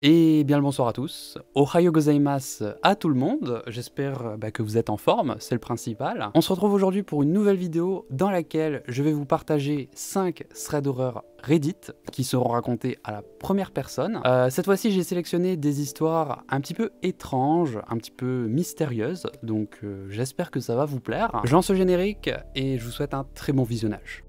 Et bien le bonsoir à tous, Ohayo gozaimasu à tout le monde, j'espère que vous êtes en forme, c'est le principal. On se retrouve aujourd'hui pour une nouvelle vidéo dans laquelle je vais vous partager 5 threads d'horreur Reddit qui seront racontés à la première personne. Cette fois-ci j'ai sélectionné des histoires un petit peu étranges, un petit peu mystérieuses, donc j'espère que ça va vous plaire. Je lance le générique et je vous souhaite un très bon visionnage.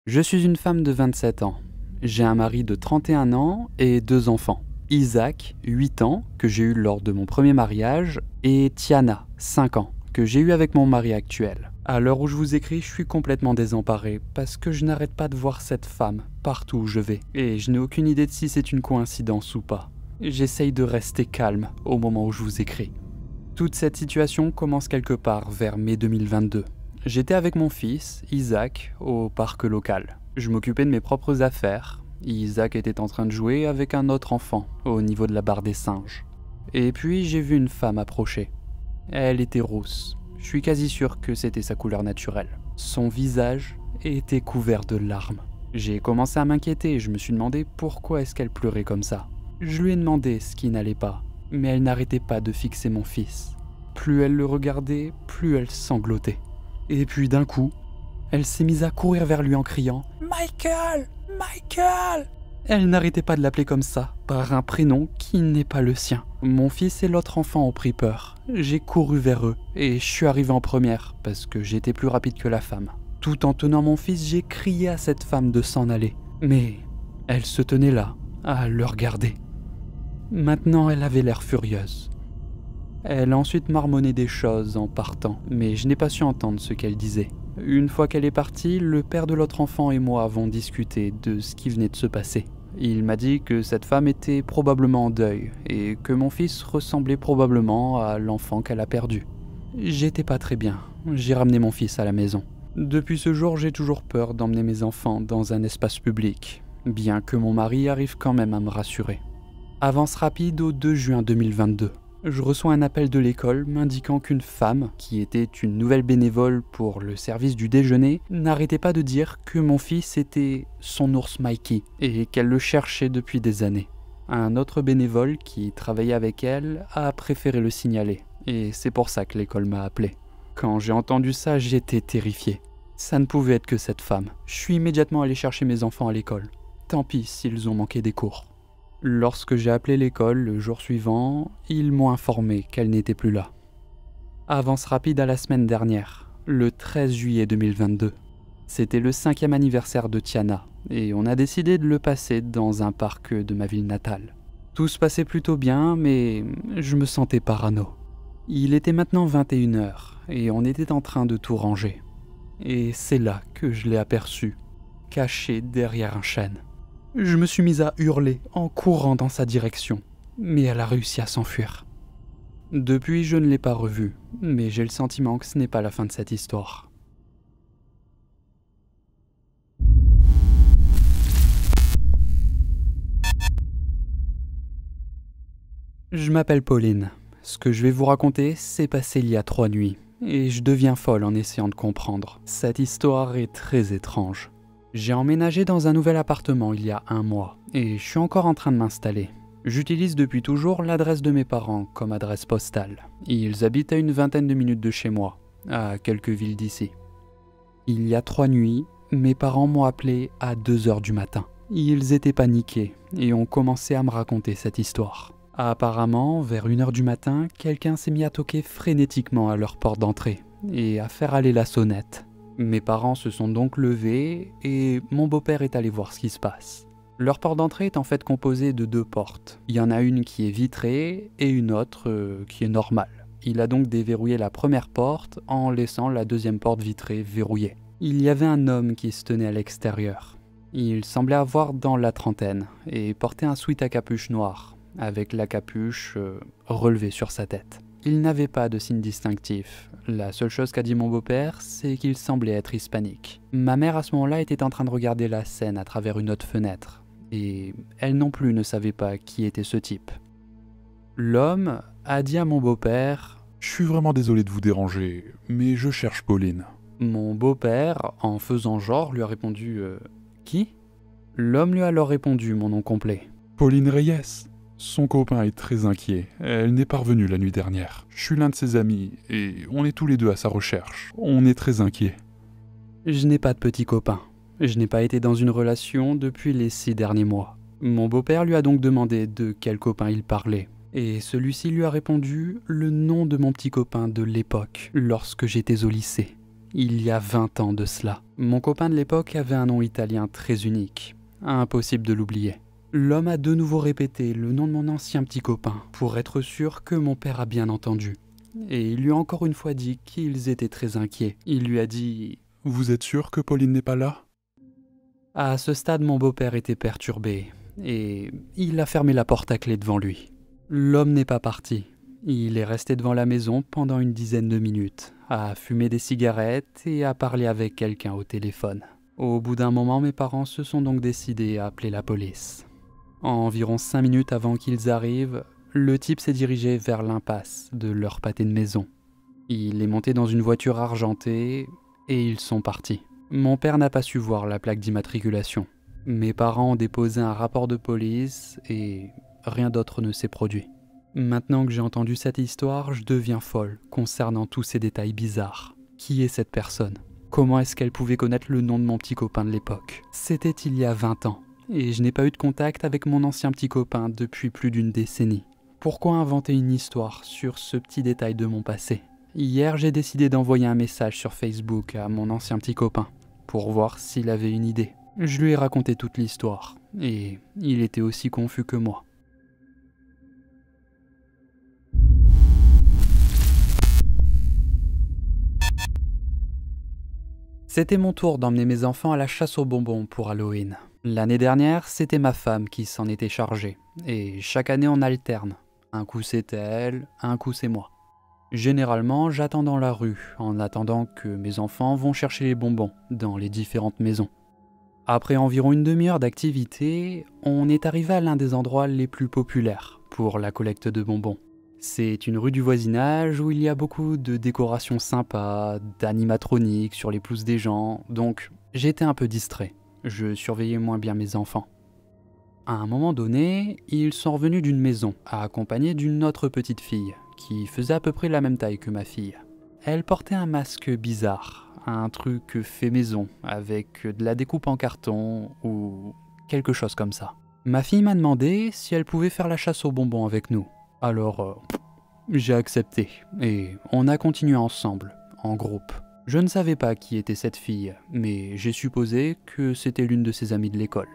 Je suis une femme de 27 ans. J'ai un mari de 31 ans et 2 enfants. Isaac, 8 ans, que j'ai eu lors de mon premier mariage, et Tiana, 5 ans, que j'ai eu avec mon mari actuel. À l'heure où je vous écris, je suis complètement désemparé parce que je n'arrête pas de voir cette femme partout où je vais. Et je n'ai aucune idée de si c'est une coïncidence ou pas. J'essaye de rester calme au moment où je vous écris. Toute cette situation commence quelque part vers mai 2022. J'étais avec mon fils, Isaac, au parc local. Je m'occupais de mes propres affaires. Isaac était en train de jouer avec un autre enfant, au niveau de la barre des singes. Et puis j'ai vu une femme approcher. Elle était rousse. Je suis quasi sûr que c'était sa couleur naturelle. Son visage était couvert de larmes. J'ai commencé à m'inquiéter et je me suis demandé pourquoi est-ce qu'elle pleurait comme ça. Je lui ai demandé ce qui n'allait pas, mais elle n'arrêtait pas de fixer mon fils. Plus elle le regardait, plus elle sanglotait. Et puis d'un coup, elle s'est mise à courir vers lui en criant « Michael! Michael !» Elle n'arrêtait pas de l'appeler comme ça, par un prénom qui n'est pas le sien. Mon fils et l'autre enfant ont pris peur. J'ai couru vers eux et je suis arrivé en première parce que j'étais plus rapide que la femme. Tout en tenant mon fils, j'ai crié à cette femme de s'en aller. Mais elle se tenait là, à le regarder. Maintenant, elle avait l'air furieuse. Elle a ensuite marmonné des choses en partant, mais je n'ai pas su entendre ce qu'elle disait. Une fois qu'elle est partie, le père de l'autre enfant et moi avons discuté de ce qui venait de se passer. Il m'a dit que cette femme était probablement en deuil, et que mon fils ressemblait probablement à l'enfant qu'elle a perdu. J'étais pas très bien, j'ai ramené mon fils à la maison. Depuis ce jour, j'ai toujours peur d'emmener mes enfants dans un espace public, bien que mon mari arrive quand même à me rassurer. Avance rapide au 2 juin 2022. Je reçois un appel de l'école m'indiquant qu'une femme, qui était une nouvelle bénévole pour le service du déjeuner, n'arrêtait pas de dire que mon fils était son ours Mikey et qu'elle le cherchait depuis des années. Un autre bénévole qui travaillait avec elle a préféré le signaler et c'est pour ça que l'école m'a appelé. Quand j'ai entendu ça, j'étais terrifié. Ça ne pouvait être que cette femme. Je suis immédiatement allé chercher mes enfants à l'école. Tant pis s'ils ont manqué des cours. Lorsque j'ai appelé l'école le jour suivant, ils m'ont informé qu'elle n'était plus là. Avance rapide à la semaine dernière, le 13 juillet 2022. C'était le 5e anniversaire de Tiana, et on a décidé de le passer dans un parc de ma ville natale. Tout se passait plutôt bien, mais je me sentais parano. Il était maintenant 21h, et on était en train de tout ranger. Et c'est là que je l'ai aperçue, cachée derrière un chêne. Je me suis mise à hurler en courant dans sa direction, mais elle a réussi à s'enfuir. Depuis, je ne l'ai pas revue, mais j'ai le sentiment que ce n'est pas la fin de cette histoire. Je m'appelle Pauline. Ce que je vais vous raconter s'est passé il y a 3 nuits, et je deviens folle en essayant de comprendre. Cette histoire est très étrange. J'ai emménagé dans un nouvel appartement il y a 1 mois, et je suis encore en train de m'installer. J'utilise depuis toujours l'adresse de mes parents comme adresse postale. Ils habitent à une vingtaine de minutes de chez moi, à quelques villes d'ici. Il y a 3 nuits, mes parents m'ont appelé à 2h du matin. Ils étaient paniqués et ont commencé à me raconter cette histoire. Apparemment, vers 1h du matin, quelqu'un s'est mis à toquer frénétiquement à leur porte d'entrée et à faire aller la sonnette. Mes parents se sont donc levés et mon beau-père est allé voir ce qui se passe. Leur porte d'entrée est en fait composée de 2 portes. Il y en a une qui est vitrée et une autre qui est normale. Il a donc déverrouillé la première porte en laissant la deuxième porte vitrée verrouillée. Il y avait un homme qui se tenait à l'extérieur. Il semblait avoir dans la trentaine et portait un sweat à capuche noire, avec la capuche relevée sur sa tête. Il n'avait pas de signe distinctif. La seule chose qu'a dit mon beau-père, c'est qu'il semblait être hispanique. Ma mère à ce moment-là était en train de regarder la scène à travers une autre fenêtre. et elle non plus ne savait pas qui était ce type. L'homme a dit à mon beau-père « Je suis vraiment désolé de vous déranger, mais je cherche Pauline. » Mon beau-père, en faisant genre, lui a répondu « Qui ?» L'homme lui a alors répondu mon nom complet. « Pauline Reyes. Son copain est très inquiet. Elle n'est pas revenue la nuit dernière. Je suis l'un de ses amis et on est tous les deux à sa recherche. On est très inquiets. » Je n'ai pas de petit copain. Je n'ai pas été dans une relation depuis les 6 derniers mois. Mon beau-père lui a donc demandé de quel copain il parlait. Et celui-ci lui a répondu le nom de mon petit copain de l'époque, lorsque j'étais au lycée. Il y a 20 ans de cela. Mon copain de l'époque avait un nom italien très unique. Impossible de l'oublier. L'homme a de nouveau répété le nom de mon ancien petit copain, pour être sûr que mon père a bien entendu. Et il lui a encore une fois dit qu'ils étaient très inquiets. Il lui a dit « Vous êtes sûr que Pauline n'est pas là ?» À ce stade, mon beau-père était perturbé, et il a fermé la porte à clé devant lui. L'homme n'est pas parti. Il est resté devant la maison pendant une dizaine de minutes, à fumer des cigarettes et à parler avec quelqu'un au téléphone. Au bout d'un moment, mes parents se sont donc décidés à appeler la police. Environ 5 minutes avant qu'ils arrivent, le type s'est dirigé vers l'impasse de leur pâté de maison. Il est monté dans une voiture argentée et ils sont partis. Mon père n'a pas su voir la plaque d'immatriculation. Mes parents ont déposé un rapport de police et rien d'autre ne s'est produit. Maintenant que j'ai entendu cette histoire, je deviens folle concernant tous ces détails bizarres. Qui est cette personne ? Comment est-ce qu'elle pouvait connaître le nom de mon petit copain de l'époque ? C'était il y a 20 ans, et je n'ai pas eu de contact avec mon ancien petit copain depuis plus d'une décennie. Pourquoi inventer une histoire sur ce petit détail de mon passé ? Hier, j'ai décidé d'envoyer un message sur Facebook à mon ancien petit copain, pour voir s'il avait une idée. Je lui ai raconté toute l'histoire, et il était aussi confus que moi. C'était mon tour d'emmener mes enfants à la chasse aux bonbons pour Halloween. L'année dernière, c'était ma femme qui s'en était chargée, et chaque année on alterne. Un coup c'est elle, un coup c'est moi. Généralement, j'attends dans la rue, en attendant que mes enfants vont chercher les bonbons dans les différentes maisons. Après environ une demi-heure d'activité, on est arrivé à l'un des endroits les plus populaires pour la collecte de bonbons. C'est une rue du voisinage où il y a beaucoup de décorations sympas, d'animatroniques sur les pelouses des gens, donc j'étais un peu distrait. Je surveillais moins bien mes enfants. À un moment donné, ils sont revenus d'une maison, accompagnés d'une autre petite fille, qui faisait à peu près la même taille que ma fille. Elle portait un masque bizarre, un truc fait maison, avec de la découpe en carton ou quelque chose comme ça. Ma fille m'a demandé si elle pouvait faire la chasse aux bonbons avec nous. Alors, j'ai accepté, et on a continué ensemble, en groupe. Je ne savais pas qui était cette fille, mais j'ai supposé que c'était l'une de ses amies de l'école.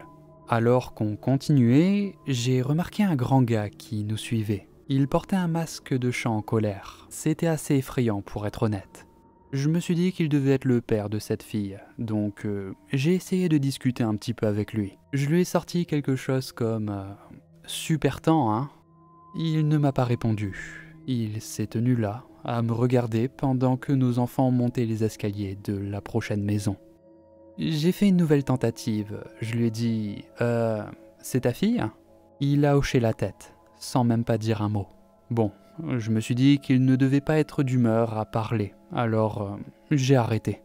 Alors qu'on continuait, j'ai remarqué un grand gars qui nous suivait. Il portait un masque de chat en colère. C'était assez effrayant pour être honnête. Je me suis dit qu'il devait être le père de cette fille, donc j'ai essayé de discuter un petit peu avec lui. Je lui ai sorti quelque chose comme « Super temps, hein ?» Il ne m'a pas répondu. Il s'est tenu là, à me regarder pendant que nos enfants montaient les escaliers de la prochaine maison. J'ai fait une nouvelle tentative. Je lui ai dit « C'est ta fille ?» Il a hoché la tête, sans même pas dire un mot. Bon, je me suis dit qu'il ne devait pas être d'humeur à parler, alors j'ai arrêté.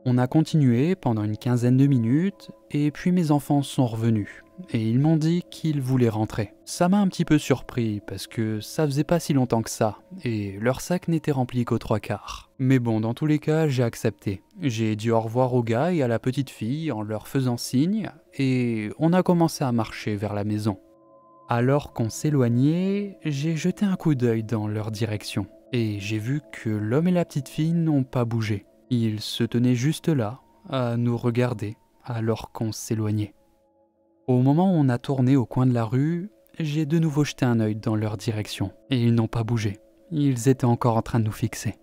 On a continué pendant une quinzaine de minutes, et puis mes enfants sont revenus, et ils m'ont dit qu'ils voulaient rentrer. Ça m'a un petit peu surpris, parce que ça faisait pas si longtemps que ça, et leur sac n'était rempli qu'aux 3/4. Mais bon, dans tous les cas, j'ai accepté. J'ai dit au revoir au gars et à la petite fille en leur faisant signe, et on a commencé à marcher vers la maison. Alors qu'on s'éloignait, j'ai jeté un coup d'œil dans leur direction, et j'ai vu que l'homme et la petite fille n'ont pas bougé. Ils se tenaient juste là, à nous regarder, alors qu'on s'éloignait. Au moment où on a tourné au coin de la rue, j'ai de nouveau jeté un œil dans leur direction, et ils n'ont pas bougé. Ils étaient encore en train de nous fixer.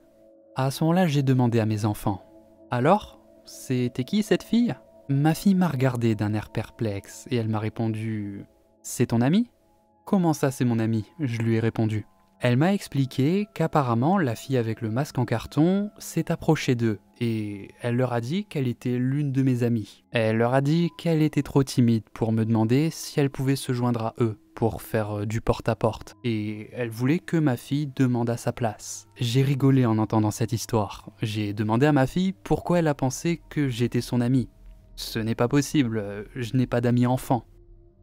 À ce moment-là, j'ai demandé à mes enfants « Alors, c'était qui cette fille ?» Ma fille m'a regardé d'un air perplexe, et elle m'a répondu « C'est ton ami ?» « Comment ça, c'est mon ami ?» Je lui ai répondu. Elle m'a expliqué qu'apparemment la fille avec le masque en carton s'est approchée d'eux et elle leur a dit qu'elle était l'une de mes amies. Elle leur a dit qu'elle était trop timide pour me demander si elle pouvait se joindre à eux pour faire du porte-à-porte, et elle voulait que ma fille demande à sa place. J'ai rigolé en entendant cette histoire. J'ai demandé à ma fille pourquoi elle a pensé que j'étais son amie. Ce n'est pas possible, je n'ai pas d'amis enfant.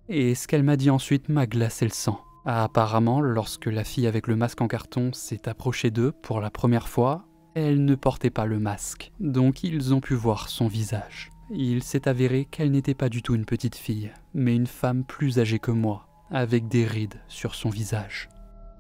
Et ce qu'elle m'a dit ensuite m'a glacé le sang. Apparemment, lorsque la fille avec le masque en carton s'est approchée d'eux pour la première fois, elle ne portait pas le masque, donc ils ont pu voir son visage. Il s'est avéré qu'elle n'était pas du tout une petite fille, mais une femme plus âgée que moi, avec des rides sur son visage.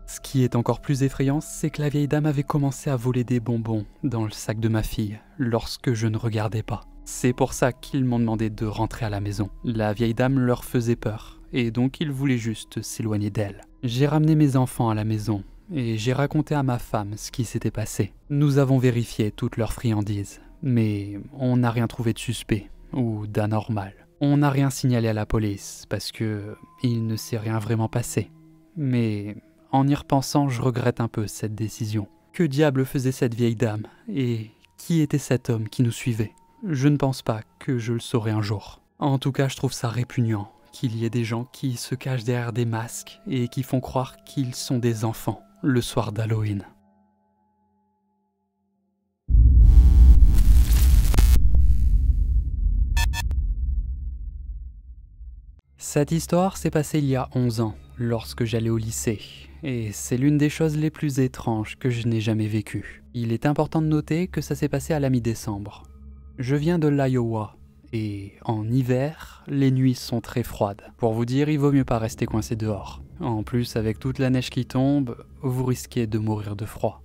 Ce qui est encore plus effrayant, c'est que la vieille dame avait commencé à voler des bonbons dans le sac de ma fille, lorsque je ne regardais pas. C'est pour ça qu'ils m'ont demandé de rentrer à la maison. La vieille dame leur faisait peur, et donc ils voulaient juste s'éloigner d'elle. J'ai ramené mes enfants à la maison, et j'ai raconté à ma femme ce qui s'était passé. Nous avons vérifié toutes leurs friandises, mais on n'a rien trouvé de suspect ou d'anormal. On n'a rien signalé à la police, parce que il ne s'est rien vraiment passé. Mais en y repensant, je regrette un peu cette décision. Que diable faisait cette vieille dame, et qui était cet homme qui nous suivait ? Je ne pense pas que je le saurai un jour. En tout cas, je trouve ça répugnant qu'il y ait des gens qui se cachent derrière des masques et qui font croire qu'ils sont des enfants le soir d'Halloween. Cette histoire s'est passée il y a 11 ans, lorsque j'allais au lycée, et c'est l'une des choses les plus étranges que je n'ai jamais vécues. Il est important de noter que ça s'est passé à la mi-décembre. Je viens de l'Iowa, et en hiver, les nuits sont très froides. Pour vous dire, il vaut mieux pas rester coincé dehors. En plus, avec toute la neige qui tombe, vous risquez de mourir de froid.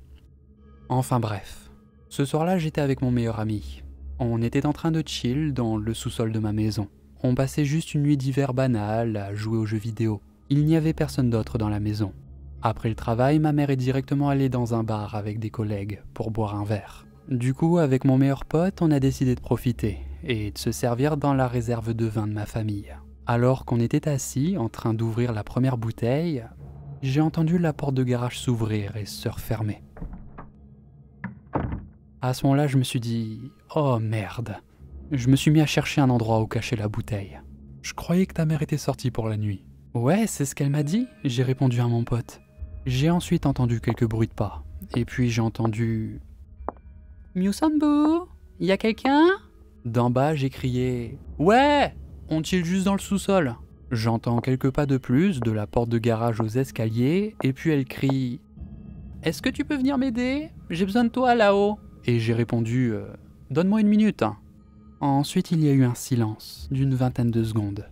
Enfin bref, ce soir-là, j'étais avec mon meilleur ami. On était en train de chill dans le sous-sol de ma maison. On passait juste une nuit d'hiver banale à jouer aux jeux vidéo. Il n'y avait personne d'autre dans la maison. Après le travail, ma mère est directement allée dans un bar avec des collègues pour boire un verre. Du coup, avec mon meilleur pote, on a décidé de profiter et de se servir dans la réserve de vin de ma famille. Alors qu'on était assis en train d'ouvrir la première bouteille, j'ai entendu la porte de garage s'ouvrir et se refermer. À ce moment-là, je me suis dit « Oh merde !» Je me suis mis à chercher un endroit où cacher la bouteille. Je croyais que ta mère était sortie pour la nuit. Ouais, c'est ce qu'elle m'a dit, j'ai répondu à mon pote. J'ai ensuite entendu quelques bruits de pas, et puis j'ai entendu... Miusambu, y a quelqu'un ? D'en bas, j'ai crié « Ouais, on chill juste dans le sous-sol !» J'entends quelques pas de plus de la porte de garage aux escaliers, et puis elle crie « Est-ce que tu peux venir m'aider ? J'ai besoin de toi là-haut !» Et j'ai répondu « Donne-moi une minute !» Ensuite, il y a eu un silence d'une vingtaine de secondes.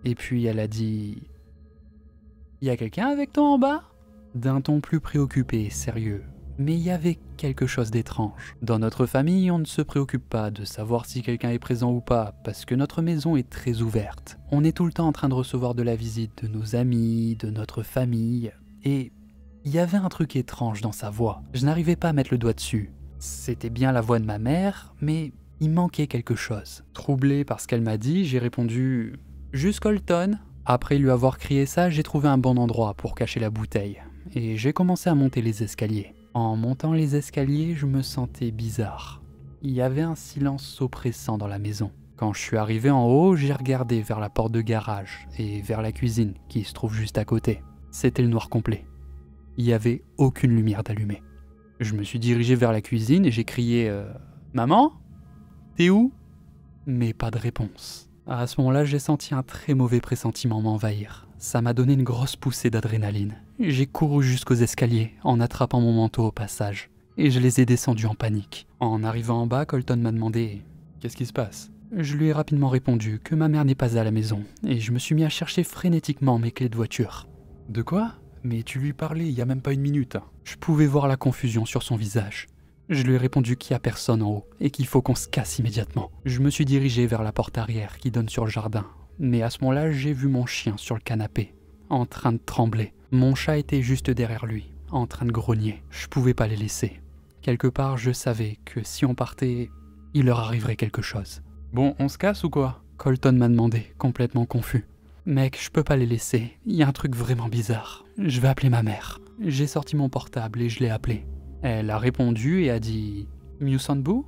Et puis elle a dit « Y a quelqu'un avec toi en bas ?» D'un ton plus préoccupé et sérieux. Mais il y avait quelque chose d'étrange. Dans notre famille, on ne se préoccupe pas de savoir si quelqu'un est présent ou pas, parce que notre maison est très ouverte. On est tout le temps en train de recevoir de la visite de nos amis, de notre famille, et il y avait un truc étrange dans sa voix. Je n'arrivais pas à mettre le doigt dessus. C'était bien la voix de ma mère, mais il manquait quelque chose. Troublé par ce qu'elle m'a dit, j'ai répondu « Juste Colton ». Après lui avoir crié ça, j'ai trouvé un bon endroit pour cacher la bouteille, et j'ai commencé à monter les escaliers. En montant les escaliers, je me sentais bizarre. Il y avait un silence oppressant dans la maison. Quand je suis arrivé en haut, j'ai regardé vers la porte de garage et vers la cuisine qui se trouve juste à côté. C'était le noir complet. Il n'y avait aucune lumière d'allumée. Je me suis dirigé vers la cuisine et j'ai crié « Maman ? T'es où ?» Mais pas de réponse. À ce moment-là, j'ai senti un très mauvais pressentiment m'envahir. Ça m'a donné une grosse poussée d'adrénaline. J'ai couru jusqu'aux escaliers, en attrapant mon manteau au passage. Et je les ai descendus en panique. En arrivant en bas, Colton m'a demandé « Qu'est-ce qui se passe ?» Je lui ai rapidement répondu que ma mère n'est pas à la maison, et je me suis mis à chercher frénétiquement mes clés de voiture. « De quoi ? Mais tu lui parlais il y a même pas une minute. » Je pouvais voir la confusion sur son visage. Je lui ai répondu qu'il n'y a personne en haut, et qu'il faut qu'on se casse immédiatement. Je me suis dirigé vers la porte arrière qui donne sur le jardin. Mais à ce moment-là, j'ai vu mon chien sur le canapé, en train de trembler. Mon chat était juste derrière lui, en train de grogner. Je pouvais pas les laisser. Quelque part, je savais que si on partait, il leur arriverait quelque chose. « Bon, on se casse ou quoi ?» Colton m'a demandé, complètement confus. « Mec, je peux pas les laisser. Il y a un truc vraiment bizarre. Je vais appeler ma mère. » J'ai sorti mon portable et je l'ai appelée. Elle a répondu et a dit Mewsandbu?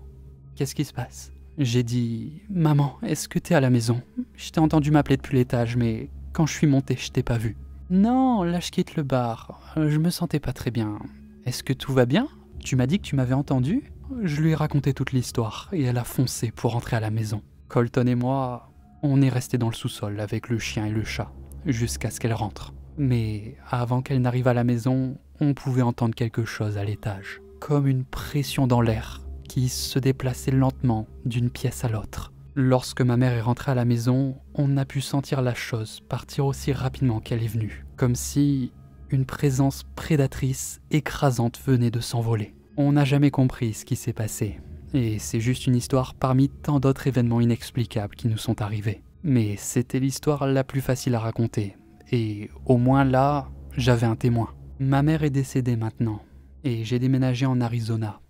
Qu'est-ce qui se passe? J'ai dit « Maman, est-ce que t'es à la maison? Je t'ai entendu m'appeler depuis l'étage, mais quand je suis montée, je t'ai pas vu. » « Non, là je quitte le bar. Je me sentais pas très bien. Est-ce que tout va bien? Tu m'as dit que tu m'avais entendu? » Je lui ai raconté toute l'histoire et elle a foncé pour rentrer à la maison. Colton et moi, on est restés dans le sous-sol avec le chien et le chat, jusqu'à ce qu'elle rentre. Mais avant qu'elle n'arrive à la maison, on pouvait entendre quelque chose à l'étage, comme une pression dans l'air qui se déplaçait lentement d'une pièce à l'autre. Lorsque ma mère est rentrée à la maison, on a pu sentir la chose partir aussi rapidement qu'elle est venue, comme si une présence prédatrice écrasante venait de s'envoler. On n'a jamais compris ce qui s'est passé, et c'est juste une histoire parmi tant d'autres événements inexplicables qui nous sont arrivés. Mais c'était l'histoire la plus facile à raconter, et au moins là, j'avais un témoin. Ma mère est décédée maintenant, et j'ai déménagé en Arizona.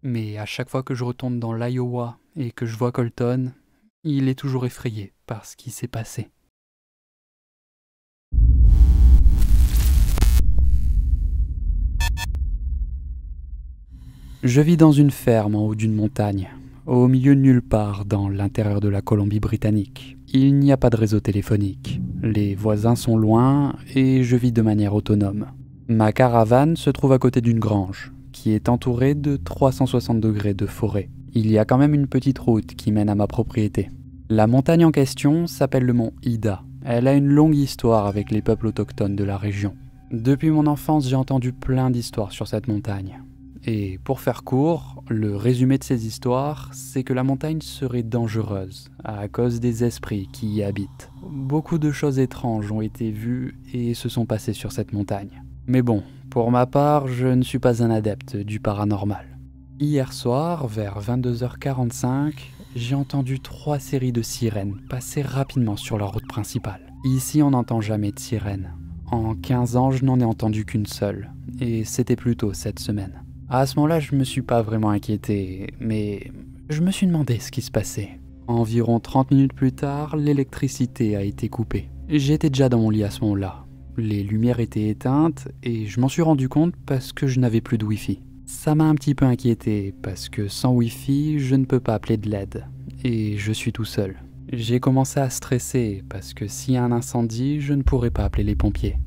Mais à chaque fois que je retourne dans l'Iowa et que je vois Colton, il est toujours effrayé par ce qui s'est passé. Je vis dans une ferme en haut d'une montagne, au milieu de nulle part dans l'intérieur de la Colombie-Britannique. Il n'y a pas de réseau téléphonique, les voisins sont loin et je vis de manière autonome. Ma caravane se trouve à côté d'une grange, qui est entourée de 360 degrés de forêt. Il y a quand même une petite route qui mène à ma propriété. La montagne en question s'appelle le mont Ida. Elle a une longue histoire avec les peuples autochtones de la région. Depuis mon enfance, j'ai entendu plein d'histoires sur cette montagne. Et pour faire court, le résumé de ces histoires, c'est que la montagne serait dangereuse à cause des esprits qui y habitent. Beaucoup de choses étranges ont été vues et se sont passées sur cette montagne. Mais bon, pour ma part, je ne suis pas un adepte du paranormal. Hier soir, vers 22h45, j'ai entendu 3 séries de sirènes passer rapidement sur la route principale. Ici, on n'entend jamais de sirènes. En 15 ans, je n'en ai entendu qu'une seule, et c'était plus tôt cette semaine. À ce moment-là, je me suis pas vraiment inquiété, mais je me suis demandé ce qui se passait. Environ 30 minutes plus tard, l'électricité a été coupée. J'étais déjà dans mon lit à ce moment-là. Les lumières étaient éteintes, et je m'en suis rendu compte parce que je n'avais plus de Wi-Fi. Ça m'a un petit peu inquiété, parce que sans Wi-Fi, je ne peux pas appeler de l'aide, et je suis tout seul. J'ai commencé à stresser, parce que s'il y a un incendie, je ne pourrais pas appeler les pompiers.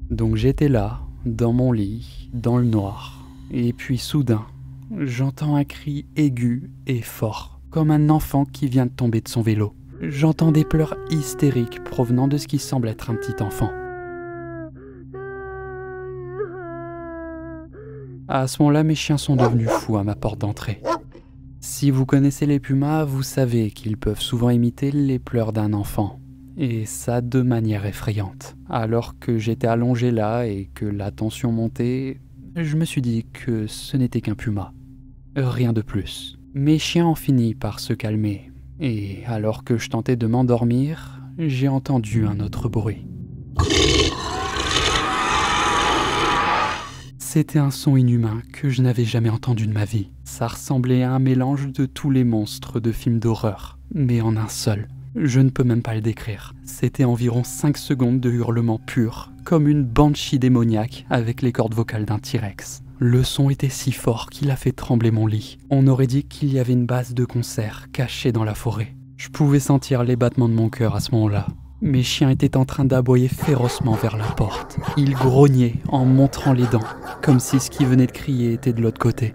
Donc j'étais là, dans mon lit, dans le noir, et puis soudain, j'entends un cri aigu et fort, comme un enfant qui vient de tomber de son vélo. J'entends des pleurs hystériques provenant de ce qui semble être un petit enfant. À ce moment-là, mes chiens sont devenus fous à ma porte d'entrée. Si vous connaissez les pumas, vous savez qu'ils peuvent souvent imiter les pleurs d'un enfant. Et ça de manière effrayante. Alors que j'étais allongé là et que la tension montait, je me suis dit que ce n'était qu'un puma. Rien de plus. Mes chiens ont fini par se calmer. Et alors que je tentais de m'endormir, j'ai entendu un autre bruit. C'était un son inhumain que je n'avais jamais entendu de ma vie. Ça ressemblait à un mélange de tous les monstres de films d'horreur, mais en un seul. Je ne peux même pas le décrire. C'était environ 5 secondes de hurlements purs, comme une banshee démoniaque avec les cordes vocales d'un T-Rex. Le son était si fort qu'il a fait trembler mon lit. On aurait dit qu'il y avait une base de concert cachée dans la forêt. Je pouvais sentir les battements de mon cœur à ce moment-là. Mes chiens étaient en train d'aboyer férocement vers la porte. Ils grognaient en montrant les dents, comme si ce qui venait de crier était de l'autre côté.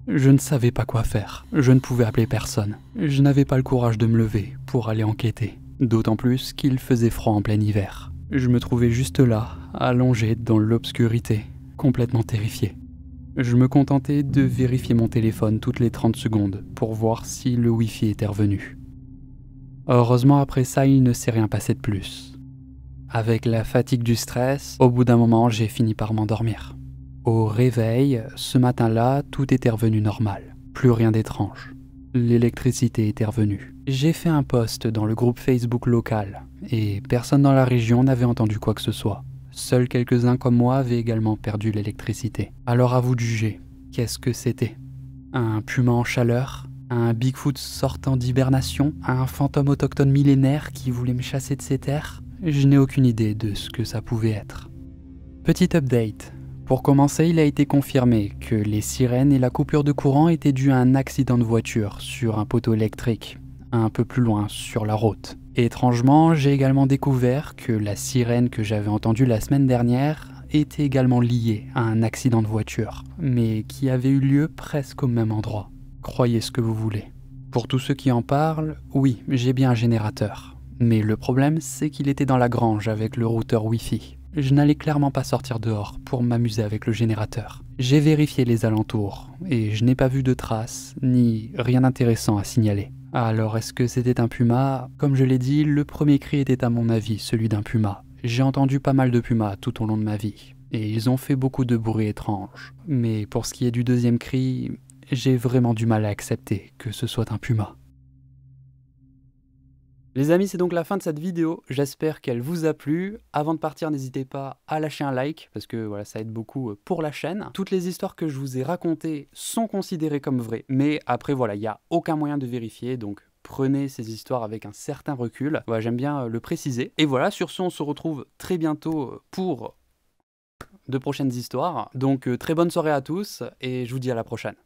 Je ne savais pas quoi faire. Je ne pouvais appeler personne. Je n'avais pas le courage de me lever pour aller enquêter. D'autant plus qu'il faisait froid en plein hiver. Je me trouvais juste là, allongé dans l'obscurité, complètement terrifié. Je me contentais de vérifier mon téléphone toutes les 30 secondes pour voir si le Wi-Fi était revenu. Heureusement, après ça, il ne s'est rien passé de plus. Avec la fatigue du stress, au bout d'un moment, j'ai fini par m'endormir. Au réveil, ce matin-là, tout était revenu normal. Plus rien d'étrange. L'électricité était revenue. J'ai fait un post dans le groupe Facebook local, et personne dans la région n'avait entendu quoi que ce soit. Seuls quelques-uns comme moi avaient également perdu l'électricité. Alors à vous de juger, qu'est-ce que c'était? Un puma en chaleur? Un Bigfoot sortant d'hibernation? Un fantôme autochtone millénaire qui voulait me chasser de ses terres? Je n'ai aucune idée de ce que ça pouvait être. Petit update. Pour commencer, il a été confirmé que les sirènes et la coupure de courant étaient dues à un accident de voiture sur un poteau électrique, un peu plus loin sur la route. Et étrangement, j'ai également découvert que la sirène que j'avais entendue la semaine dernière était également liée à un accident de voiture, mais qui avait eu lieu presque au même endroit. Croyez ce que vous voulez. Pour tous ceux qui en parlent, oui, j'ai bien un générateur. Mais le problème, c'est qu'il était dans la grange avec le routeur Wi-Fi. Je n'allais clairement pas sortir dehors pour m'amuser avec le générateur. J'ai vérifié les alentours, et je n'ai pas vu de traces, ni rien d'intéressant à signaler. Alors est-ce que c'était un puma? Comme je l'ai dit, le premier cri était à mon avis celui d'un puma. J'ai entendu pas mal de pumas tout au long de ma vie, et ils ont fait beaucoup de bruits étranges. Mais pour ce qui est du deuxième cri, j'ai vraiment du mal à accepter que ce soit un puma. Les amis, c'est donc la fin de cette vidéo, j'espère qu'elle vous a plu. Avant de partir, n'hésitez pas à lâcher un like, parce que voilà, ça aide beaucoup pour la chaîne. Toutes les histoires que je vous ai racontées sont considérées comme vraies, mais après voilà, il n'y a aucun moyen de vérifier, donc prenez ces histoires avec un certain recul. Voilà, j'aime bien le préciser. Et voilà, sur ce, on se retrouve très bientôt pour de prochaines histoires. Donc très bonne soirée à tous, et je vous dis à la prochaine.